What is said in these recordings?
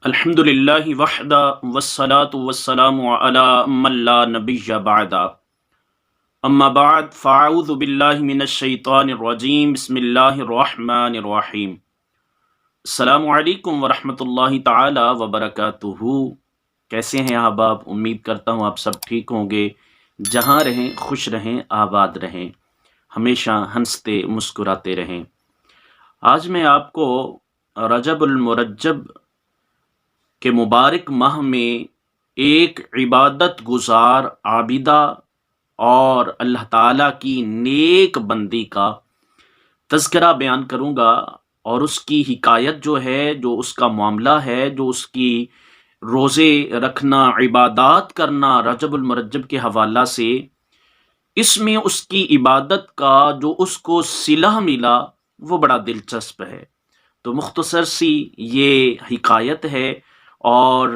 الحمد للہ وحدہ والصلاة والسلام علی من لا نبی بعدہ اما بعد فاعوذ باللہ من الشیطان الرجیم بسم اللہ الرحمن الرحیم۔ السلام علیکم ورحمۃ اللہ تعالی وبرکاتہ۔ کیسے ہیں احباب؟ امید کرتا ہوں آپ سب ٹھیک ہوں گے، جہاں رہیں خوش رہیں آباد رہیں، ہمیشہ ہنستے مسکراتے رہیں۔ آج میں آپ کو رجب المرجب کہ مبارک ماہ میں ایک عبادت گزار عابدہ اور اللہ تعالیٰ کی نیک بندی کا تذکرہ بیان کروں گا، اور اس کی حکایت جو ہے، جو اس کا معاملہ ہے، جو اس کی روزے رکھنا، عبادات کرنا رجب المرجب کے حوالہ سے، اس میں اس کی عبادت کا جو اس کو صلہ ملا وہ بڑا دلچسپ ہے۔ تو مختصر سی یہ حکایت ہے، اور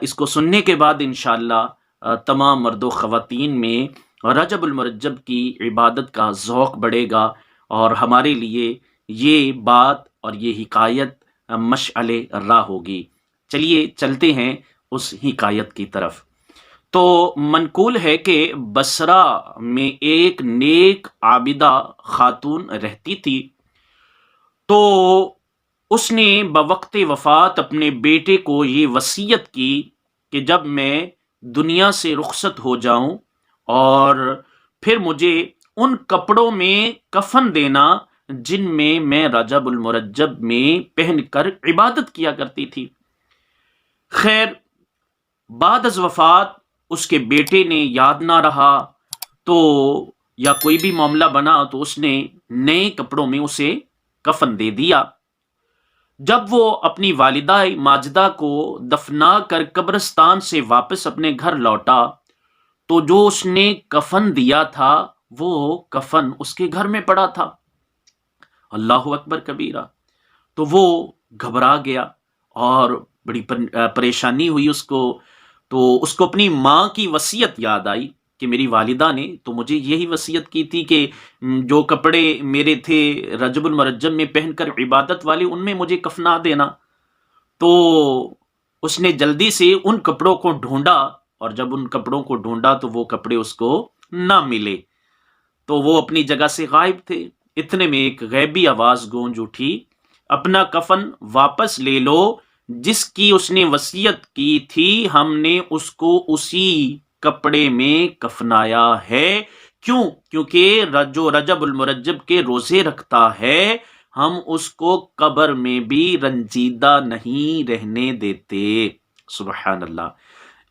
اس کو سننے کے بعد انشاءاللہ تمام مرد و خواتین میں رجب المرجب کی عبادت کا ذوق بڑھے گا، اور ہمارے لیے یہ بات اور یہ حکایت مشعل راہ ہوگی۔ چلیے چلتے ہیں اس حکایت کی طرف۔ تو منقول ہے کہ بصرہ میں ایک نیک عابدہ خاتون رہتی تھی، تو اس نے بوقت وفات اپنے بیٹے کو یہ وصیت کی کہ جب میں دنیا سے رخصت ہو جاؤں اور پھر مجھے ان کپڑوں میں کفن دینا جن میں رجب المرجب میں پہن کر عبادت کیا کرتی تھی۔ خیر، بعد از وفات اس کے بیٹے نے یاد نہ رہا، تو یا کوئی بھی معاملہ بنا تو اس نے نئے کپڑوں میں اسے کفن دے دیا۔ جب وہ اپنی والدہ ماجدہ کو دفنا کر قبرستان سے واپس اپنے گھر لوٹا، تو جو اس نے کفن دیا تھا وہ کفن اس کے گھر میں پڑا تھا۔ اللہ اکبر کبیرہ! تو وہ گھبرا گیا اور بڑی پریشانی ہوئی اس کو۔ تو اس کو اپنی ماں کی وصیت یاد آئی کہ میری والدہ نے تو مجھے یہی وصیت کی تھی کہ جو کپڑے میرے تھے رجب المرجب میں پہن کر عبادت والے، ان میں مجھے کفنا دینا۔ تو اس نے جلدی سے ان کپڑوں کو ڈھونڈا، اور جب ان کپڑوں کو ڈھونڈا تو وہ کپڑے اس کو نہ ملے، تو وہ اپنی جگہ سے غائب تھے۔ اتنے میں ایک غیبی آواز گونج اٹھی، اپنا کفن واپس لے لو، جس کی اس نے وصیت کی تھی ہم نے اس کو اسی کپڑے میں کفنایا ہے۔ کیوں؟ کیونکہ جو رجب المرجب کے روزے رکھتا ہے ہم اس کو قبر میں بھی رنجیدہ نہیں رہنے دیتے۔ سبحان اللہ!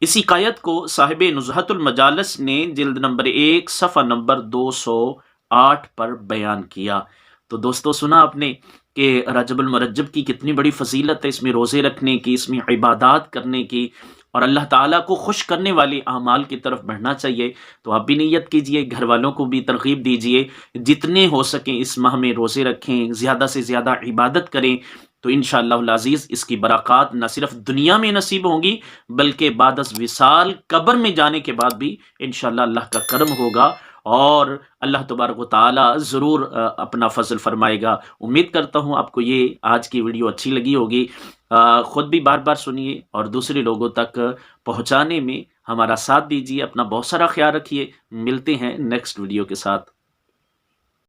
اس حکایت کو صاحب نزہۃ المجالس نے جلد نمبر 1 صفحہ نمبر 208 پر بیان کیا۔ تو دوستو، سنا آپ نے کہ رجب المرجب کی کتنی بڑی فضیلت ہے، اس میں روزے رکھنے کی، اس میں عبادات کرنے کی، اور اللہ تعالیٰ کو خوش کرنے والے اعمال کی طرف بڑھنا چاہیے۔ تو آپ بھی نیت کیجئے، گھر والوں کو بھی ترغیب دیجئے، جتنے ہو سکیں اس ماہ میں روزے رکھیں، زیادہ سے زیادہ عبادت کریں، تو انشاءاللہ العزیز اس کی برکات نہ صرف دنیا میں نصیب ہوں گی بلکہ بعد از وصال قبر میں جانے کے بعد بھی انشاءاللہ اللہ کا کرم ہوگا، اور اللہ تبارک و تعالی ضرور اپنا فضل فرمائے گا۔ امید کرتا ہوں آپ کو یہ آج کی ویڈیو اچھی لگی ہوگی۔ خود بھی بار بار سنیے اور دوسرے لوگوں تک پہنچانے میں ہمارا ساتھ دیجیے۔ اپنا بہت سارا خیال رکھیے۔ ملتے ہیں نیکسٹ ویڈیو کے ساتھ۔